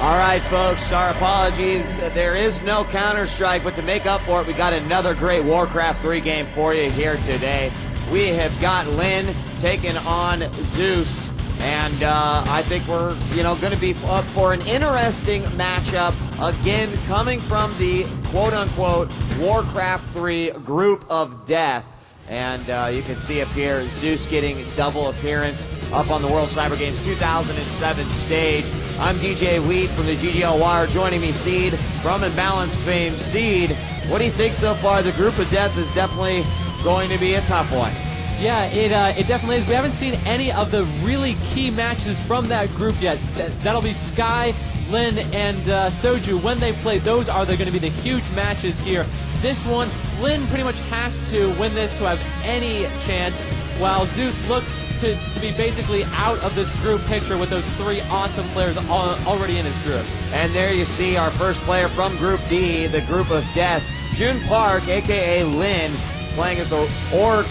All right, folks, our apologies. There is no Counter-Strike, but to make up for it, we got another great WarCraft 3 game for you here today. We have got LyN taking on Zeus, and I think we're, going to be up for an interesting matchup. Again, coming from the quote-unquote WarCraft 3 group of death. And you can see up here, Zeus getting double appearance up on the World Cyber Games 2007 stage. I'm DJ Wheat from the GGL Wire. Joining me, Seed from Imbalanced fame. Seed, what do you think so far? The group of death is definitely going to be a tough one. Yeah, it definitely is. We haven't seen any of the really key matches from that group yet. That'll be Sky, LyN, and Soju. When they play, those are going to be the huge matches here. This one, LyN pretty much has to win this to have any chance, while Zeus looks to be basically out of this group picture with those three awesome players already in his group. And there you see our first player from Group D, the group of death, June Park, a.k.a. LyN, playing as the Orc.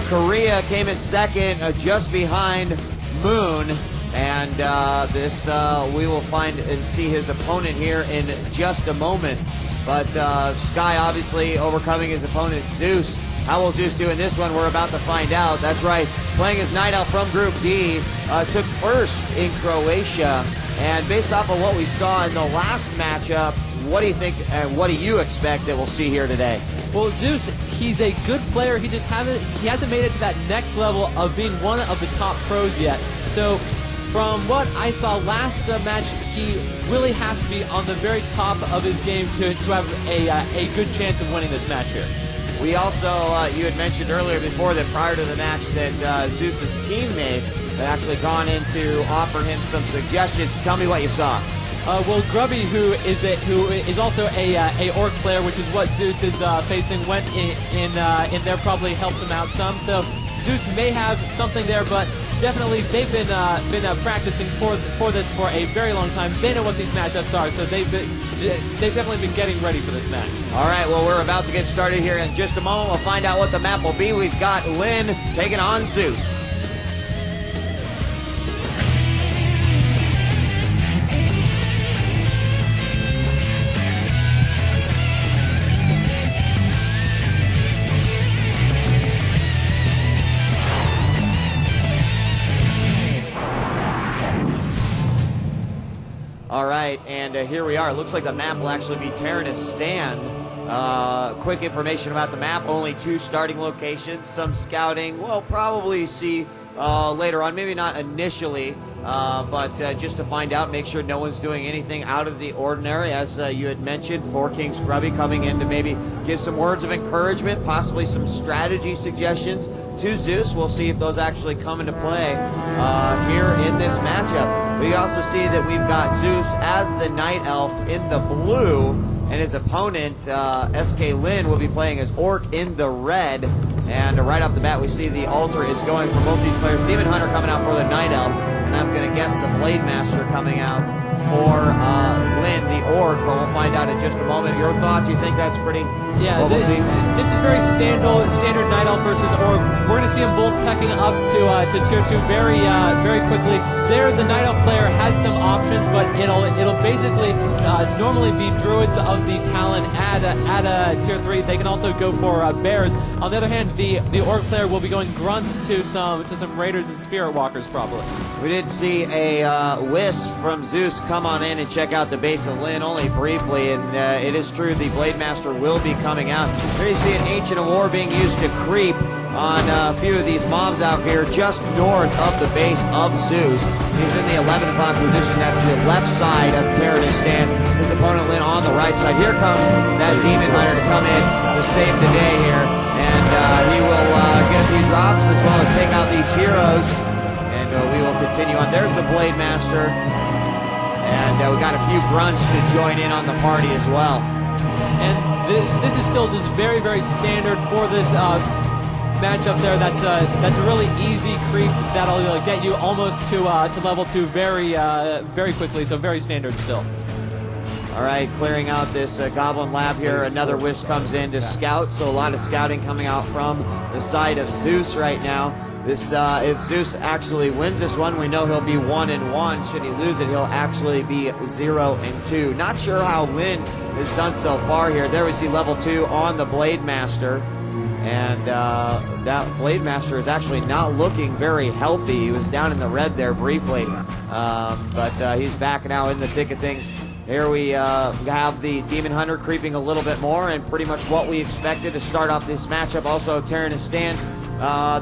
Korea came in second, just behind Moon. And this we will find and see his opponent here in just a moment. But Sky obviously overcoming his opponent, Zeus. How will Zeus do in this one? We're about to find out. That's right, playing as Night Elf from Group D, took first in Croatia. And based off of what we saw in the last matchup, what do you think and what do you expect that we'll see here today? Well, Zeus, he's a good player. He hasn't made it to that next level of being one of the top pros yet. So from what I saw last match, he really has to be on the very top of his game to have a good chance of winning this match here. We also, you had mentioned earlier before that prior to the match that Zeus's teammate had actually gone in to offer him some suggestions. Tell me what you saw. Well, Grubby, who is also a Orc player, which is what Zeus is facing, went in there, probably helped him out some. So Zeus may have something there, but definitely they've been practicing for this for a very long time. They know what these matchups are, so they've definitely been getting ready for this match. All right, well, we're about to get started here in just a moment. We'll find out what the map will be. We've got LyN taking on Zeus. All right, and here we are. It looks like the map will actually be Terranus Stand. Quick information about the map, only 2 starting locations, some scouting. We'll probably see later on, maybe not initially, but just to find out, make sure no one's doing anything out of the ordinary. As you had mentioned, 4 Kings Grubby coming in to maybe give some words of encouragement, possibly some strategy suggestions to Zeus. We'll see if those actually come into play here in this matchup. We also see that we've got Zeus as the Night Elf in the blue, and his opponent, SK LyN, will be playing as Orc in the red. And right off the bat, we see the altar is going for both these players. Demon Hunter coming out for the Night Elf, and I'm going to guess the Blade Master coming out for LyN, the Orc, but we'll find out in just a moment. Your thoughts? You think that's pretty? Yeah, this is very standard Night Elf versus Orc. We're going to see them both teching up to tier 2 very quickly. There, the Night Elf player has some options, but it'll basically normally be Druids of the Talon at tier 3. They can also go for Bears. On the other hand, the Orc player will be going Grunts to some Raiders and Spirit Walkers probably. We did see a Wisp from Zeus come on in and check out the base of LyN only briefly, and it is true the Blade Master will be coming out. Here you see an Ancient of War being used to creep on a few of these mobs out here just north of the base of Zeus. He's in the 11 o'clock position. That's the left side of Terranus Stand. His opponent LyN on the right side. Here comes that Demon Hunter to come in to save the day here. And he will get a few drops as well as take out these heroes. And we will continue on. There's the Blade Master. And we got a few Grunts to join in on the party as well. And this is still just very, very standard for this matchup there. That's a really easy creep that'll get you almost to level 2 very quickly, so very standard still. All right, clearing out this Goblin Lab here. Another Wisp comes in to scout, so a lot of scouting coming out from the side of Zeus right now. This, if Zeus actually wins this one, we know he'll be 1-1. Should he lose it, he'll actually be 0-2. Not sure how LyN has done so far here. There we see level 2 on the Blade Master. And that Blade Master is actually not looking very healthy. He was down in the red there briefly. But he's back now in the thick of things. Here we have the Demon Hunter creeping a little bit more, and pretty much what we expected to start off this matchup. Also, Tyrannus stand.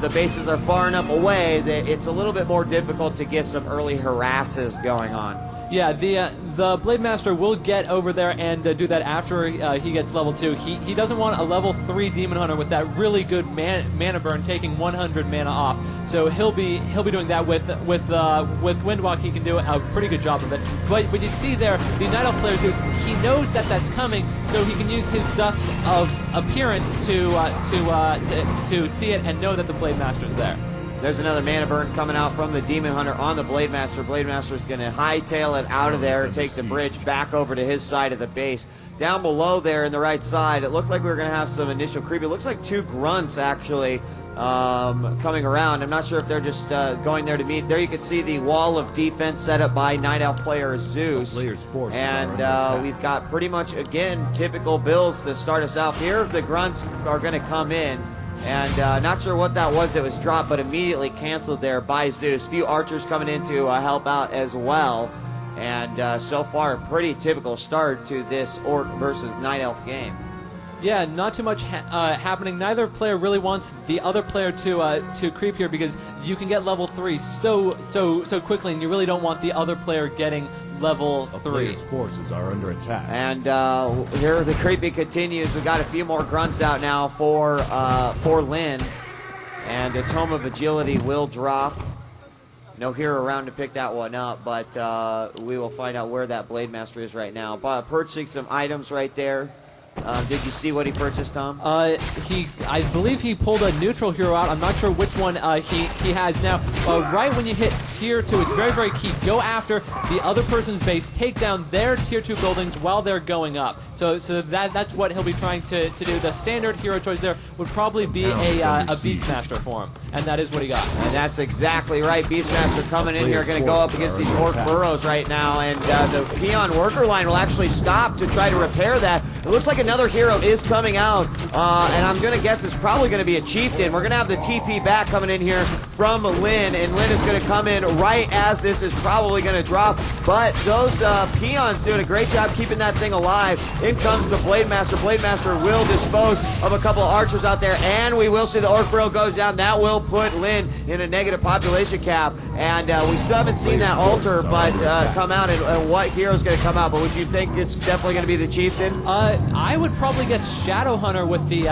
The bases are far enough away that it's a little bit more difficult to get some early harasses going on. Yeah, the Blade Master will get over there and do that after he gets level 2. He doesn't want a level 3 Demon Hunter with that really good mana burn, taking 100 mana off. So he'll be doing that with Windwalk. He can do a pretty good job of it. But you see there, the Night Elf player Zeus, he knows that that's coming, so he can use his Dust of Appearance to see it and know that the Blade Master's there. There's another mana burn coming out from the Demon Hunter on the Blade Master. Blade Master is going to hightail it out of there, take the bridge back over to his side of the base. Down below there in the right side, it looked like we were going to have some initial creep. It looks like 2 grunts actually coming around. I'm not sure if they're just going there to meet. There you can see the wall of defense set up by Night Elf player Zeus. And we've got pretty much, again, typical builds to start us off here. The grunts are going to come in. And not sure what that was that was dropped, but immediately canceled there by Zeus. Few archers coming in to help out as well. And so far, a pretty typical start to this Orc versus Night Elf game. Yeah, not too much happening. Neither player really wants the other player to creep here, because you can get level 3 so quickly, and you really don't want the other player getting level 3. Player's forces are under attack. And here the creeping continues. We've got a few more grunts out now for LyN. And a Tome of Agility will drop. No hero around to pick that one up, but we will find out where that Blade Master is right now. Purchasing some items right there. Did you see what he purchased, Tom? I believe he pulled a neutral hero out. I'm not sure which one he has now. Right when you hit tier 2, it's very, very key. Go after the other person's base, take down their tier 2 buildings while they're going up. So that's what he'll be trying to do. The standard hero choice there would probably be a Beastmaster for him, and that is what he got. And that's exactly right. Beastmaster coming in here, going to go up against these Orc burrows right now, and the Peon worker line will actually stop to try to repair that. It looks like another hero is coming out, and I'm going to guess it's probably going to be a Chieftain. We're going to have the TP back coming in here from LyN, and LyN is going to come in right as this is probably going to drop, but those Peons doing a great job keeping that thing alive. In comes the Blade Master. Blade Master will dispose of a couple of archers out there, and we will see the Orc Burrow goes down. That will put LyN in a negative population cap, and we still haven't seen that altar but come out, and what hero is going to come out, but would you think it's definitely going to be the Chieftain? I would probably guess Shadow Hunter with the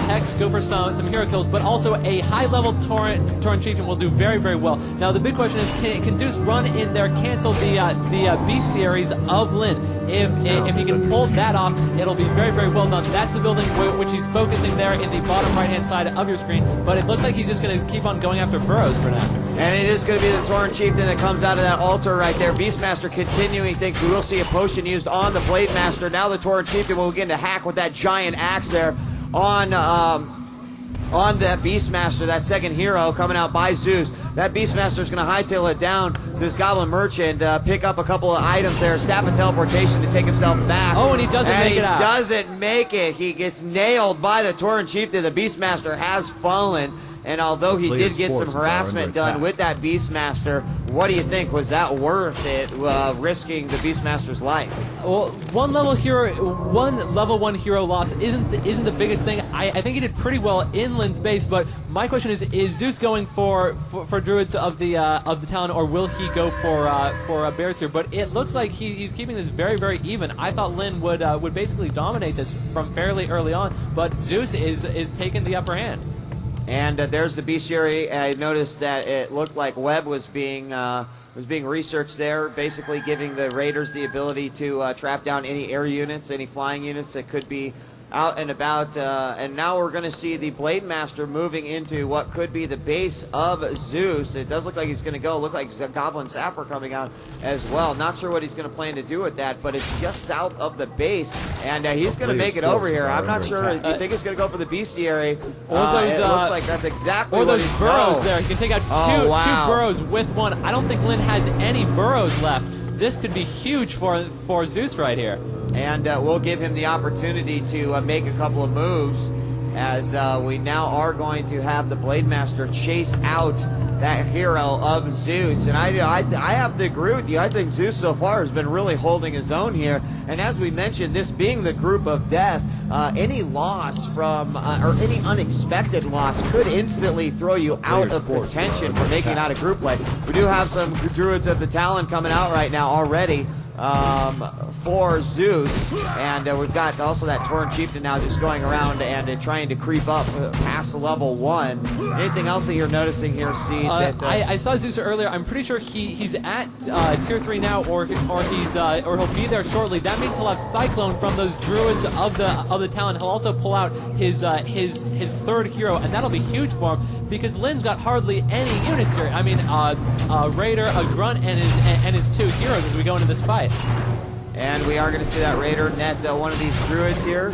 Hex, go for some hero kills, but also a high-level Torrent Chieftain will do very, very well. Now, the big question is, can Zeus run in there, cancel the Bestiaries of LyN? If he can pull that off, it'll be very, very well done. That's the building which he's focusing there in the bottom right-hand side of your screen, but it looks like he's just going to keep on going after burrows for now. And it is going to be the Torrent Chieftain that comes out of that altar right there. Beastmaster continuing things. We will see a potion used on the Blade Master. Now the Torrent Chieftain will begin to hack with that giant axe there on that Beastmaster, that second hero coming out by Zeus. That Beastmaster is going to hightail it down to this Goblin Merchant, pick up a couple of items there, Staff of Teleportation to take himself back. Oh, and he doesn't make it out. He doesn't make it. He gets nailed by the Torrent Chieftain. The Beastmaster has fallen. And although he did get some harassment done with that Beastmaster, what do you think? Was that worth it, risking the Beastmaster's life? Well, one level 1 hero loss isn't the biggest thing. I think he did pretty well in LyN's base, but my question is Zeus going for Druids of the Talon, or will he go for Bears here? But it looks like he's keeping this very, very even. I thought LyN would basically dominate this from fairly early on, but Zeus is taking the upper hand. And there's the bestiary. I noticed that it looked like Webb was being researched there, basically giving the raiders the ability to trap down any air units, any flying units that could be out and about. And now we're going to see the Blade Master moving into what could be the base of Zeus. It does look like he's going to go. Look like a Goblin Sapper coming out as well. Not sure what he's going to plan to do with that, but it's just south of the base, and he's going to make it over here. I'm not sure. Do you think it's going to go for the bestiary? Or those, it looks like that's exactly or what those burrows there. He can take out two burrows with one. I don't think LyN has any burrows left. This could be huge for Zeus right here. And we'll give him the opportunity to make a couple of moves, as we now are going to have the Blade Master chase out that hero of Zeus. And I have to agree with you. I think Zeus so far has been really holding his own here. And as we mentioned, this being the group of death, any loss from, or any unexpected loss could instantly throw you out of contention for making it out of group play. We do have some Druids of the Talon coming out right now already for Zeus, and we've got also that Tauren Chieftain now just going around and trying to creep up past level 1. Anything else that you're noticing here, Seed? I saw Zeus earlier. I'm pretty sure he's at tier 3 now, or he'll be there shortly. That means he'll have Cyclone from those Druids of the Talon. He'll also pull out his third hero, and that'll be huge for him because LyN's got hardly any units here. I mean, a Raider, a Grunt, and his two heroes as we go into this fight. And we are going to see that Raider net one of these Druids here.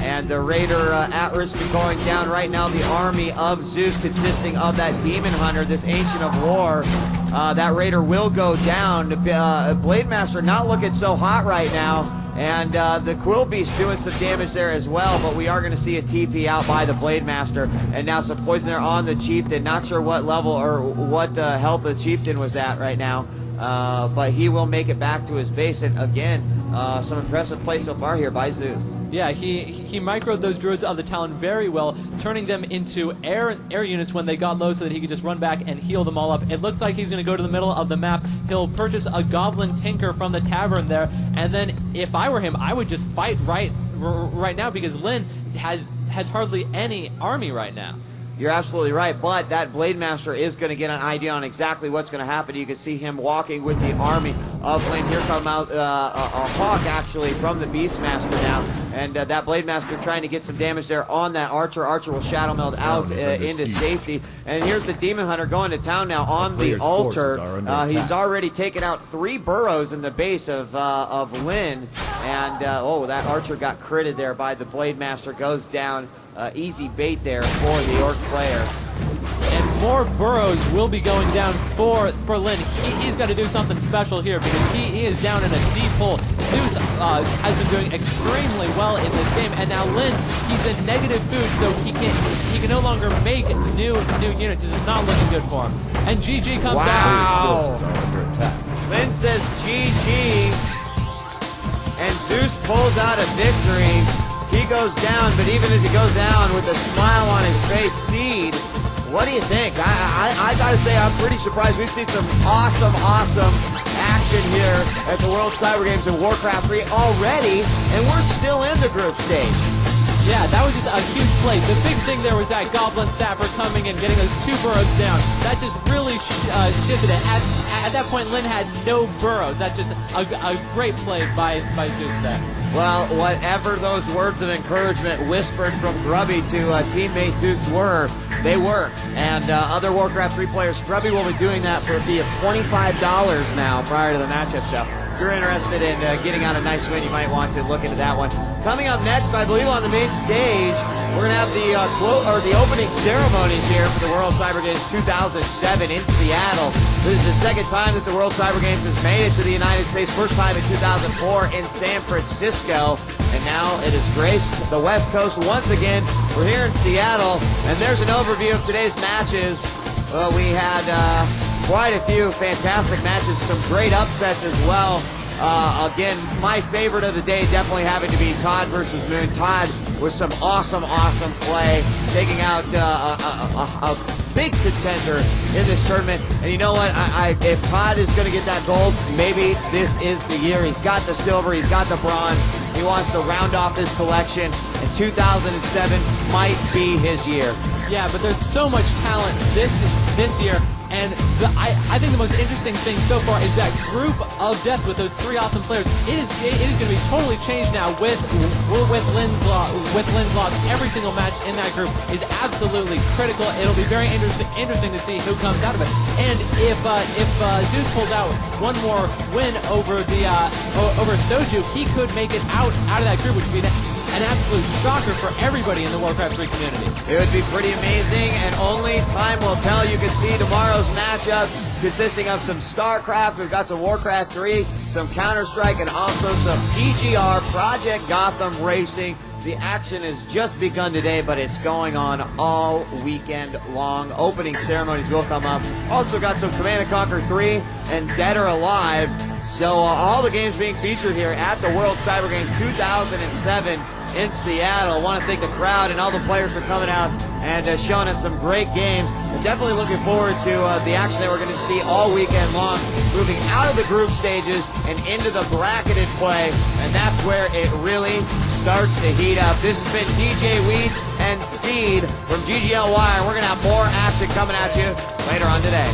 And the Raider at risk of going down right now. The army of Zeus consisting of that Demon Hunter, this Ancient of War. That Raider will go down. Blade Master not looking so hot right now. And the Quill Beast doing some damage there as well, but we are going to see a TP out by the Blade Master. And now some poison there on the Chieftain. Not sure what level or what health the Chieftain was at right now. But he will make it back to his base. And again, some impressive play so far here by Zeus. Yeah, he microed those Druids of the Talon very well, turning them into air units when they got low so that he could just run back and heal them all up. It looks like he's going to go to the middle of the map. He'll purchase a Goblin Tinker from the tavern there, and then if I were him, I would just fight right now because LyN has hardly any army right now. You're absolutely right, but that Blade Master is going to get an idea on exactly what's going to happen. You can see him walking with the army of LyN. Here come out a Hawk, actually, from the Beastmaster now. And that Blade Master trying to get some damage there on that Archer. Archer will Shadow Meld out into safety. And here's the Demon Hunter going to town now on the altar. He's already taken out 3 burrows in the base of LyN. And, that Archer got critted there by the Blade Master. Goes down. Easy bait there for the Orc player. And more burrows will be going down for LyN. He's got to do something special here because he is down in a deep hole. Zeus has been doing extremely well in this game, and now LyN, he's in negative food, so he can no longer make new units. This is not looking good for him. And GG comes out. LyN says GG, and Zeus pulls out a victory. He goes down, but even as he goes down with a smile on his face, Seed, what do you think? I gotta say, I'm pretty surprised. We've seen some awesome action here at the World Cyber Games in WarCraft 3 already, and we're still in the group stage. Yeah, that was just a huge play. The big thing there was that Goblin Sapper coming and getting those 2 burrows down. That just really shifted it. At that point, LyN had no burrows. That's just a great play by Zeus there. Well, whatever those words of encouragement whispered from Grubby to teammate Zeus were, they worked. And other WarCraft 3 players, Grubby will be doing that for a fee of $25 now prior to the matchup. So if you're interested in getting out a nice win, you might want to look into that one. Coming up next, I believe on the main stage, we're going to have the opening ceremonies here for the World Cyber Games 2007 in Seattle. This is the second time that the World Cyber Games has made it to the United States. First time in 2004 in San Francisco. And now it has graced the West Coast once again. We're here in Seattle, and there's an overview of today's matches. We had quite a few fantastic matches, some great upsets as well. Again, my favorite of the day definitely having to be Todd versus Moon. Todd with some awesome play, taking out a big contender in this tournament. And you know what? If Todd is going to get that gold, maybe this is the year. He's got the silver, he's got the bronze. He wants to round off his collection, and 2007 might be his year. Yeah, but there's so much talent this year. And I think the most interesting thing so far is that group of death with those three awesome players. It is going to be totally changed now with LyN's loss. Every single match in that group is absolutely critical. It'll be very interesting to see who comes out of it. And if Zeus pulls out one more win over over Soju, he could make it out of that group, which would be an absolute shocker for everybody in the Warcraft 3 community. It would be pretty amazing, and only time will tell. You can see tomorrow's matchups consisting of some StarCraft. We've got some Warcraft 3, some Counter-Strike, and also some PGR, Project Gotham Racing. The action has just begun today, but it's going on all weekend long. Opening ceremonies will come up. Also got some Command & Conquer 3 and Dead or Alive. So all the games being featured here at the World Cyber Games 2007 in Seattle. I want to thank the crowd and all the players for coming out and showing us some great games. And definitely looking forward to the action that we're going to see all weekend long, moving out of the group stages and into the bracketed play. And that's where it really starts to heat up. This has been DJ Wheat and Seed from GGLY. We're going to have more action coming at you later on today.